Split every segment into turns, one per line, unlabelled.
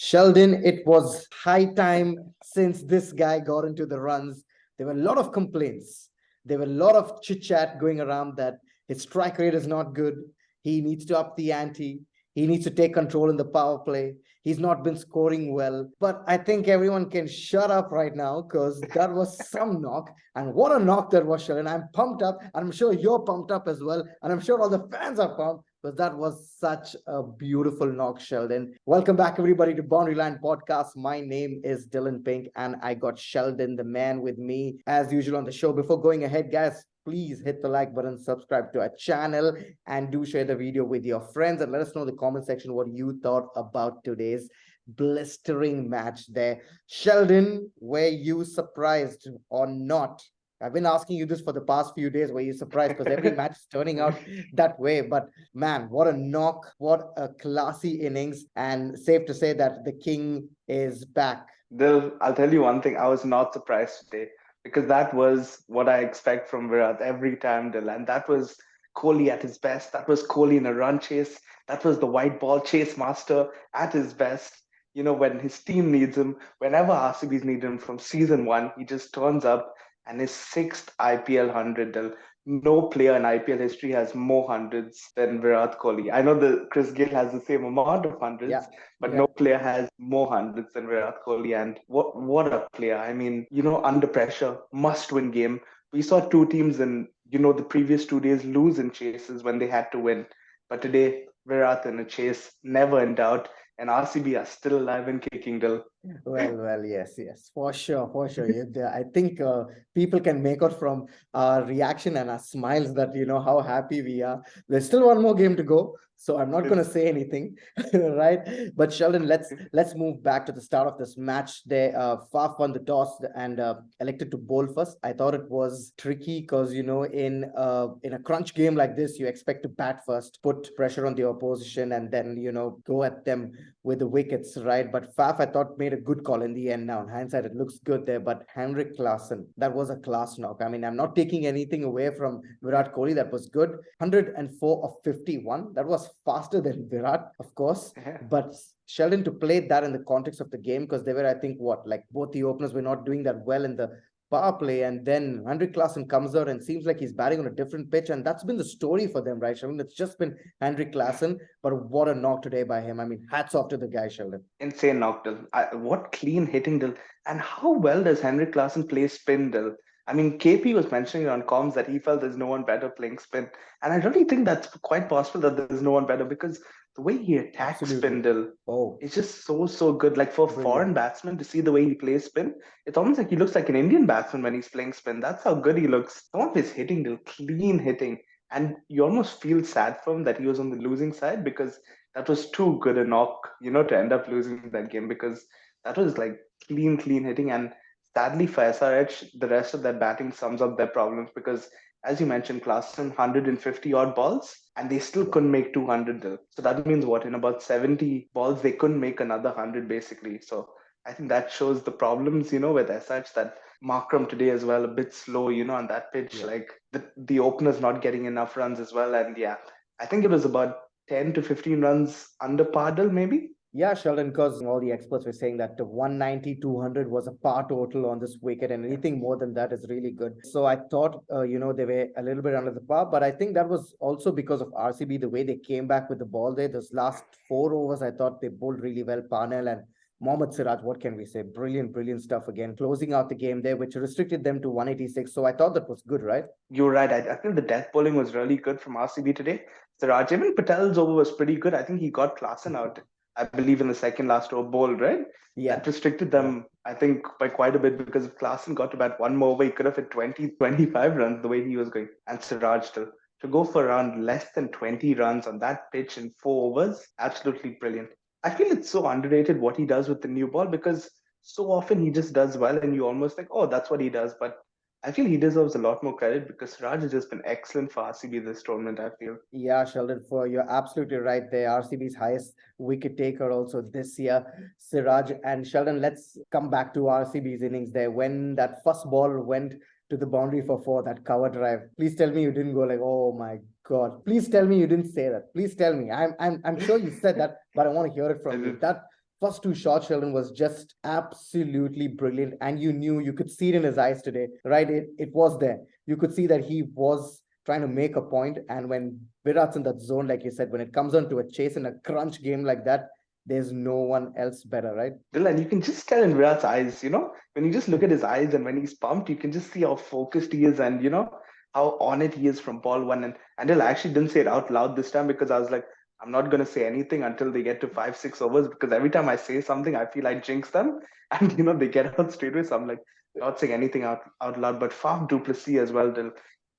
Sheldon, it was high time since this guy got into the runs. There were a lot of complaints. There were a lot of chit chat going around that his strike rate is not good. He needs to up the ante. He needs to take control in the power play. He's not been scoring well. But I think everyone can shut up right now because that was some knock. And what a knock that was, Sheldon. I'm pumped up. And I'm sure you're pumped up as well. And I'm sure all the fans are pumped because that was such a beautiful knock, Sheldon. Welcome back, everybody, to Boundary Line Podcast. My name is Dylan Pink, and I got Sheldon, the man, with me as usual on the show. Before going ahead, guys, please hit the like button, subscribe to our channel, and do share the video with your friends. And let us know in the comment section what you thought about today's blistering match there. Sheldon, were you surprised or not? I've been asking you this for the past few days. Were you surprised? Because every match is turning out that way. But man, what a knock, what a classy innings. And safe to say that the king is back.
I'll tell you one thing. I was not surprised today because that was what I expect from Virat every time, Dil. And that was Kohli at his best. That was Kohli in a run chase. That was the white ball chase master at his best. You know, when his team needs him, whenever RCB's need him from season one, he just turns up and his sixth IPL 100. Dil. No player in IPL history has more hundreds than Virat Kohli. I know that Chris Gayle has the same amount of hundreds,
Yeah.
but no player has more hundreds than Virat Kohli. And what a player. I mean, under pressure, must win game. We saw two teams in, the previous 2 days lose in chases when they had to win. But today, Virat in a chase, never in doubt. And RCB are still alive and kicking, Dil.
Well, yes, for sure, for sure. I think people can make out from our reaction and our smiles that how happy we are. There's still one more game to go, so I'm not going to say anything, right? But Sheldon, let's move back to the start of this match. There, Faf won the toss and elected to bowl first. I thought it was tricky because in a crunch game like this, you expect to bat first, put pressure on the opposition, and then go at them with the wickets, right? But Faf, I thought, made a good call in the end. Now, in hindsight, it looks good there. But Heinrich Klassen, that was a class knock. I mean, I'm not taking anything away from Virat Kohli. That was good. 104 of 51. That was faster than Virat, of course. But Sheldon, to play that in the context of the game, because they were, I think, both the openers were not doing that well in the power play, and then Heinrich Klassen comes out and seems like he's batting on a different pitch, and that's been the story for them, right, Sheldon? It's just been Heinrich Klassen, but what a knock today by him. I mean, hats off to the guy, Sheldon.
Insane knock, Dil. What clean hitting, Dil. And how well does Heinrich Klassen play spin, Dil? I mean, KP was mentioning on comms that he felt there's no one better playing spin. And I really think that's quite possible that there's no one better because the way he attacks spin, Dil, it's just so good. Like for a foreign batsman to see the way he plays spin, it's almost like he looks like an Indian batsman when he's playing spin. That's how good he looks. Some of his hitting, Dil, clean hitting. And you almost feel sad for him that he was on the losing side because that was too good a knock, to end up losing that game because that was like clean hitting. And sadly for SRH, the rest of their batting sums up their problems because, as you mentioned, Klassen 150 odd balls and they still couldn't make 200. Though. So that means what? In about 70 balls, they couldn't make another 100 basically. So I think that shows the problems, with SRH that Markram today as well, a bit slow, on that pitch. Yeah. Like the opener's not getting enough runs as well. And yeah, I think it was about 10 to 15 runs under Pardal, maybe.
Yeah, Sheldon, because all the experts were saying that 190, 200 was a par total on this wicket, and anything more than that is really good. So I thought, they were a little bit under the par, but I think that was also because of RCB, the way they came back with the ball there. Those last 4 overs, I thought they bowled really well. Parnell and Mohammad Siraj, what can we say? Brilliant stuff again. Closing out the game there, which restricted them to 186. So I thought that was good, right?
You're right. I feel the death bowling was really good from RCB today. Siraj, even Patel's over was pretty good. I think he got Klassen out. I believe in the second last over bowled, right?
Yeah.
That restricted them, I think, by quite a bit because if Klassen got to bat one more over, he could have hit 20, 25 runs the way he was going. And Siraj still. To go for around less than 20 runs on that pitch in 4 overs, absolutely brilliant. I feel it's so underrated what he does with the new ball because so often he just does well and you almost think, oh, that's what he does. But I feel he deserves a lot more credit because Raj has just been excellent for RCB this tournament, I feel.
Yeah, Sheldon, you're absolutely right there. RCB's highest wicket taker also this year, Siraj. And Sheldon, let's come back to RCB's innings there. When that first ball went to the boundary for 4, that cover drive, please tell me you didn't go like, oh my God. Please tell me you didn't say that. Please tell me. I'm sure you said that, but I want to hear it from you. That first two shots, Sheldon, was just absolutely brilliant. And you could see it in his eyes today, right? It was there. You could see that he was trying to make a point. And when Virat's in that zone, like you said, when it comes on to a chase in a crunch game like that, there's no one else better, right?
Dylan, you can just tell in Virat's eyes, when you just look at his eyes and when he's pumped, you can just see how focused he is and, how on it he is from ball one. And Dylan, I actually didn't say it out loud this time because I was like, I'm not going to say anything until they get to 5, 6 overs because every time I say something, I feel I jinx them and, they get out straight away. So I'm like, not saying anything out loud, but Faf du Plessis as well, Dylan.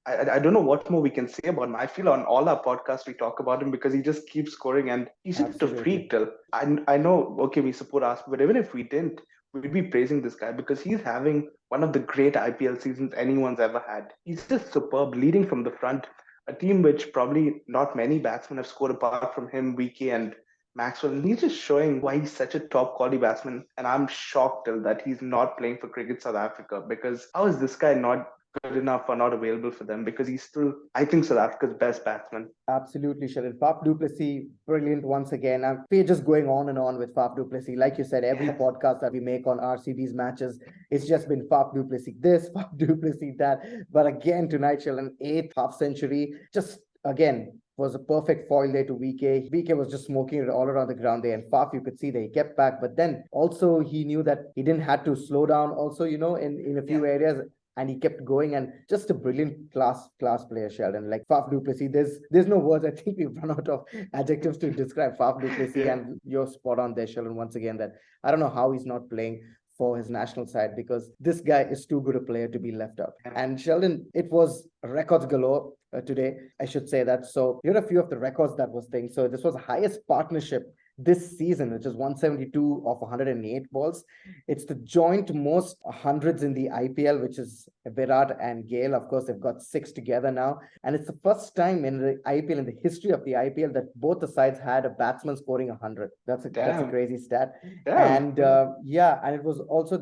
I don't know what more we can say about him. I feel on all our podcasts we talk about him because he just keeps scoring and he's just a freak.
Absolutely.
Till I know, okay, we support us, but even if we didn't, we'd be praising this guy because he's having one of the great IPL seasons anyone's ever had. He's just superb, leading from the front. A team which probably not many batsmen have scored apart from him, Wiki and Maxwell. And he's just showing why he's such a top quality batsman. And I'm shocked till that he's not playing for Cricket South Africa because how is this guy not good enough or not available for them? Because he's still, I think, South Africa's best batsman.
Absolutely, Sheldon. Faf du Plessis, brilliant once again. We're just going on and on with Faf du Plessis. Like you said, every
Yeah.
podcast that we make on RCB's matches, it's just been Faf du Plessis this, Faf du Plessis that. But again, tonight, Sheldon, eighth half century, just again, was a perfect foil there to VK. VK was just smoking it all around the ground there. And Faf, you could see that he kept back. But then also he knew that he didn't have to slow down also, in a few areas. And he kept going, and just a brilliant class player, Sheldon. Like Faf du Plessis, there's no words. I think we've run out of adjectives to describe Faf du Plessis,
Yeah.
and you're spot on there, Sheldon. Once again, that I don't know how he's not playing for his national side because this guy is too good a player to be left out. And Sheldon, it was records galore today. I should say that. So here are a few of the records that was thing. So this was the highest partnership this season, which is 172 of 108 balls. It's the joint most hundreds in the IPL, which is Virat and Gayle. Of course, they've got 6 together now. And it's the first time in the IPL, in the history of the IPL, that both the sides had a batsman scoring 100. That's a crazy stat. And and it was also,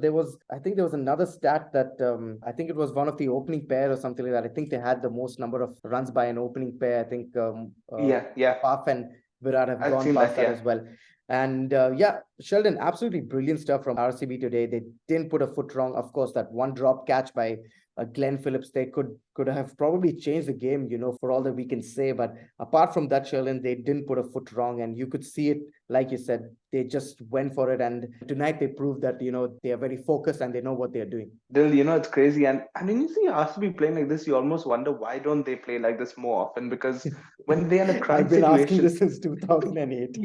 I think there was another stat that I think it was one of the opening pair or something like that. I think they had the most number of runs by an opening pair. I think Faf and Virat have gone past that as well. And Sheldon, absolutely brilliant stuff from RCB today. They didn't put a foot wrong. Of course, that one drop catch by Glenn Phillips, they could have probably changed the game, for all that we can say. But apart from that, Sheldon, they didn't put a foot wrong. And you could see it, like you said, they just went for it. And tonight they proved that, they are very focused and they know what they're doing.
Dil, it's crazy. And when you see RCB playing like this, you almost wonder why don't they play like this more often? Because when they're in a crunch
I've been
situation,
asking this since 2008.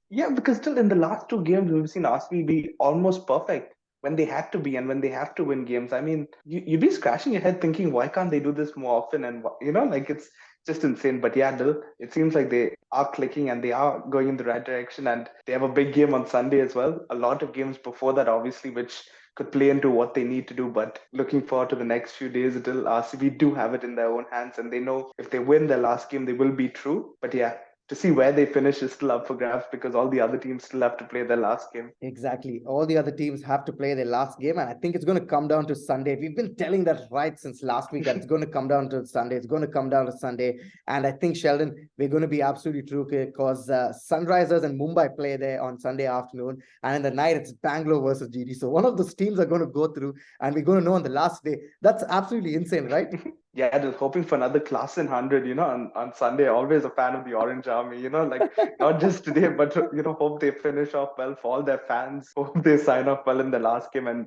Yeah, because still in the last 2 games, we've seen RCB be almost perfect when they had to be and when they have to win games. I mean, you'd be scratching your head thinking, why can't they do this more often? And, it's just insane. But yeah, Dil, it seems like they are clicking and they are going in the right direction. And they have a big game on Sunday as well. A lot of games before that, obviously, which could play into what they need to do. But looking forward to the next few days until RCB do have it in their own hands. And they know if they win their last game, they will be through. But yeah, to see where they finish is still up for grabs because all the other teams still have to play their last game.
Exactly. All the other teams have to play their last game. And I think it's going to come down to Sunday. We've been telling that right since last week that it's going to come down to Sunday. It's going to come down to Sunday. And I think, Sheldon, we're going to be absolutely true because Sunrisers and Mumbai play there on Sunday afternoon. And in the night, it's Bangalore versus GD. So one of those teams are going to go through and we're going to know on the last day. That's absolutely insane, right?
Yeah, just hoping for another Klassen 100, on Sunday. Always a fan of the Orange Army, not just today, but, hope they finish off well for all their fans. Hope they sign off well in the last game and,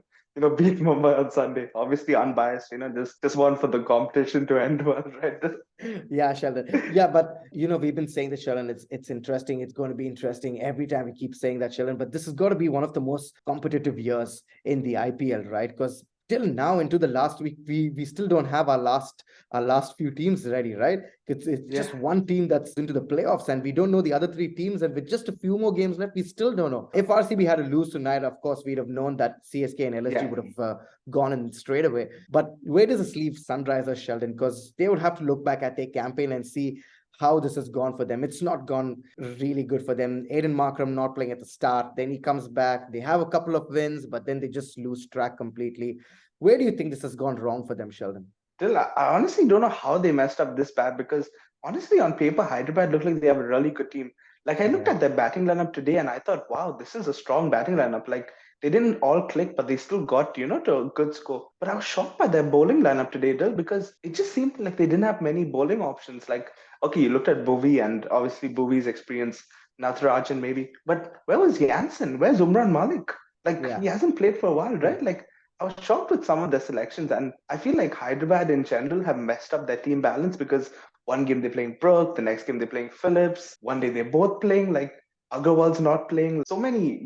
beat Mumbai on Sunday. Obviously unbiased, just one for the competition to end well, right?
Yeah, Sheldon. Yeah, but, we've been saying that, Sheldon, it's interesting. It's going to be interesting every time we keep saying that, Sheldon. But this has got to be one of the most competitive years in the IPL, right? Because till now into the last week, we still don't have our last few teams ready, right? It's just one team that's into the playoffs and we don't know the other 3 teams, and with just a few more games left, we still don't know. If RCB had to lose tonight, of course, we'd have known that CSK and LSG would have gone in straight away. But where does this leave Sunrisers, Sheldon? Because they would have to look back at their campaign and see how this has gone for them. It's not gone really good for them. Aiden Markram not playing at the start. Then he comes back. They have a couple of wins, but then they just lose track completely. Where do you think this has gone wrong for them, Sheldon?
Still, I honestly don't know how they messed up this bad because honestly, on paper, Hyderabad look like they have a really good team. Like I looked
Yeah.
at their batting lineup today and I thought, wow, this is a strong batting lineup. Like they didn't all click, but they still got, to a good score. But I was shocked by their bowling lineup today, Dil, because it just seemed like they didn't have many bowling options. Like, okay, you looked at Bhuvi and obviously Bhuvi's experience, Natarajan maybe, but where was Jansen? Where's Umran Malik? Like he
Yeah.
hasn't played for a while,
True.
right? Like I was shocked with some of the selections, and I feel like Hyderabad in general have messed up their team balance because one game they're playing Brook, the next game they're playing Phillips, one day they're both playing, like Agarwal's not playing. So many,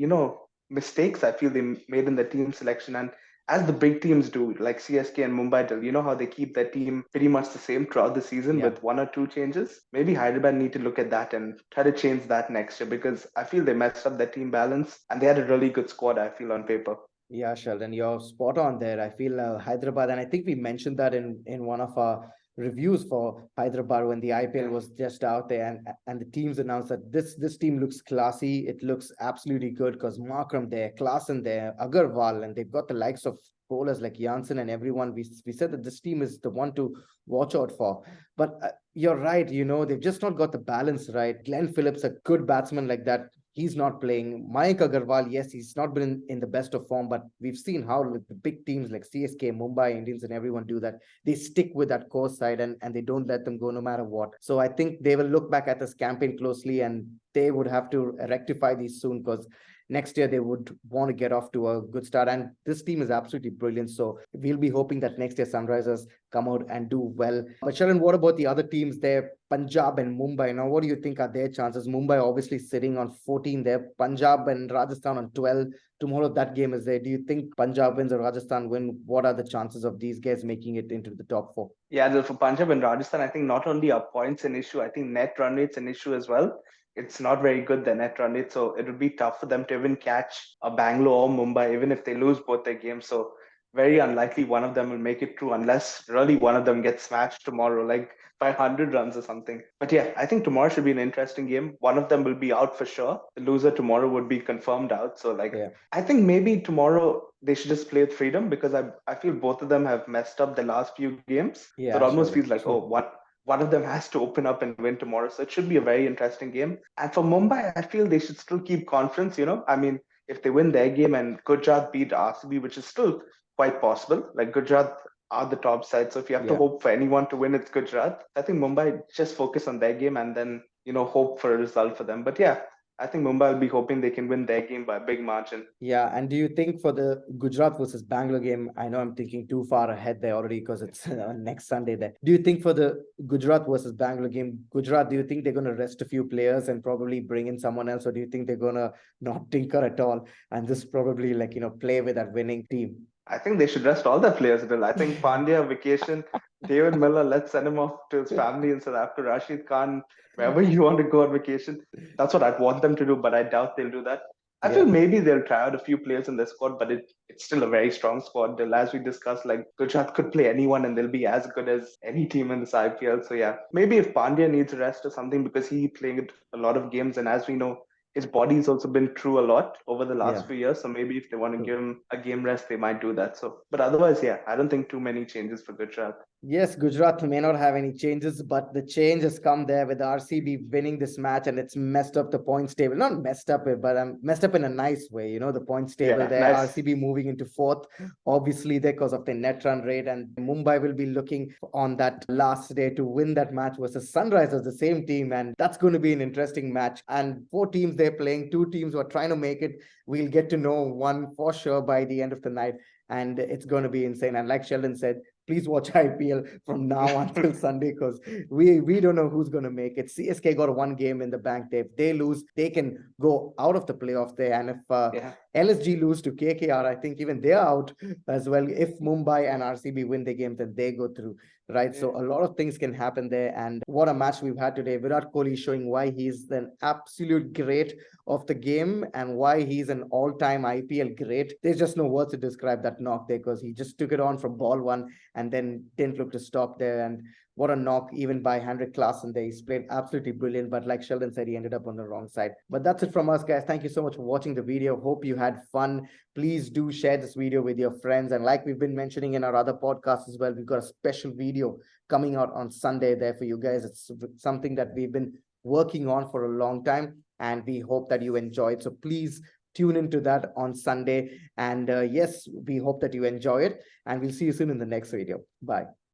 mistakes I feel they made in the team selection. And as the big teams do, like CSK and Mumbai do, you know how they keep their team pretty much the same throughout the season
Yeah.
with one or two changes? Maybe Hyderabad need to look at that and try to change that next year because I feel they messed up their team balance and they had a really good squad, I feel, on paper.
Yeah, Sheldon, you're spot on there. I feel Hyderabad, and I think we mentioned that in one of our reviews for Hyderabad when the IPL
Yeah.
was just out there, and the teams announced that this team looks classy. It looks absolutely good because Markram there, Klassen there, Agarwal, and they've got the likes of bowlers like Janssen and everyone. We said that this team is the one to watch out for. But you're right. They've just not got the balance right. Glenn Phillips, a good batsman like that, he's not playing. Mayank Agarwal, yes, he's not been in the best of form, but we've seen how like, the big teams like CSK, Mumbai Indians, and everyone do that. They stick with that core side and they don't let them go no matter what. So I think they will look back at this campaign closely and they would have to rectify these soon because next year they would want to get off to a good start. And this team is absolutely brilliant. So we'll be hoping that next year Sunrisers come out and do well. But Sharon, what about the other teams there? Punjab and Mumbai. Now, what do you think are their chances? Mumbai obviously sitting on 14 there. Punjab and Rajasthan on 12. Tomorrow that game is there. Do you think Punjab wins or Rajasthan win? What are the chances of these guys making it into the top four?
Yeah, for Punjab and Rajasthan, I think not only are points an issue, I think net run rate's an issue as well. It's not very good, the net run rate, so it would be tough for them to even catch a Bangalore or Mumbai, even if they lose both their games. So very unlikely one of them will make it through unless really one of them gets smashed tomorrow, like by 100 runs or something. But yeah, I think tomorrow should be an interesting game. One of them will be out for sure. The loser tomorrow would be confirmed out. So like
Yeah.
I think maybe tomorrow they should just play with freedom because I feel both of them have messed up the last few games. So it
Yeah,
almost
Sheldon.
feels like, oh,
True.
one of them has to open up and win tomorrow. So it should be a very interesting game. And for Mumbai, I feel they should still keep confidence, I mean, if they win their game and Gujarat beat RCB, which is still quite possible, like Gujarat are the top side. So if you have to
Yeah.
hope for anyone to win, it's Gujarat. I think Mumbai just focus on their game and then, hope for a result for them. But yeah, I think Mumbai will be hoping they can win their game by a big margin.
Yeah, and do you think for the Gujarat versus Bangalore game, I know I'm thinking too far ahead there already because it's next Sunday there. Do you think for the Gujarat versus Bangalore game, Gujarat, do you think they're going to rest a few players and probably bring in someone else, or do you think they're going to not tinker at all and just probably play with that winning team?
I think they should rest all the players, Bill. I think Pandya vacation, David Miller, let's send him off to his family in South Africa. Rashid Khan, wherever you want to go on vacation. That's what I'd want them to do, but I doubt they'll do that. I feel
Yeah.
maybe they'll try out a few players in their squad, but it's still a very strong squad. Bill. As we discussed, like Gujarat could play anyone and they'll be as good as any team in this IPL. So yeah, maybe if Pandya needs rest or something because he played a lot of games, and as we know, his body's also been through a lot over the
Yeah.
last few years. So maybe if they want to
True.
give him a game rest, they might do that. So, but otherwise, yeah, I don't think too many changes for Gujarat.
Yes, Gujarat may not have any changes, but the change has come there with RCB winning this match, and it's messed up the points table. Not messed up it, but messed up in a nice way. The points table
Yeah,
there.
nice.
RCB moving into fourth, obviously there because of the net run rate, and Mumbai will be looking on that last day to win that match versus Sunrisers, the same team, and that's going to be an interesting match. And four teams they're playing, two teams who are trying to make it. We'll get to know one for sure by the end of the night, and it's going to be insane. And like Sheldon said, please watch IPL from now until Sunday because we don't know who's going to make it. CSK got one game in the bank. If they lose, they can go out of the playoff there. And if
Yeah.
LSG lose to KKR, I think even they're out as well. If Mumbai and RCB win the game, then they go through, right? So a lot of things can happen there. And what a match we've had today. Virat Kohli showing why he's an absolute great of the game and why he's an all-time IPL great. There's just no words to describe that knock there because he just took it on from ball one and then didn't look to stop there. And what a knock even by Heinrich Klassen there. He's played absolutely brilliant, but like Sheldon said, he ended up on the wrong side. But that's it from us, guys. Thank you so much for watching the video. Hope you had fun. Please do share this video with your friends. And like we've been mentioning in our other podcasts as well, we've got a special video coming out on Sunday there for you guys. It's something that we've been working on for a long time. and we hope that you enjoyed. So please tune into that on Sunday. And yes, we hope that you enjoy it, and we'll see you soon in the next video. Bye.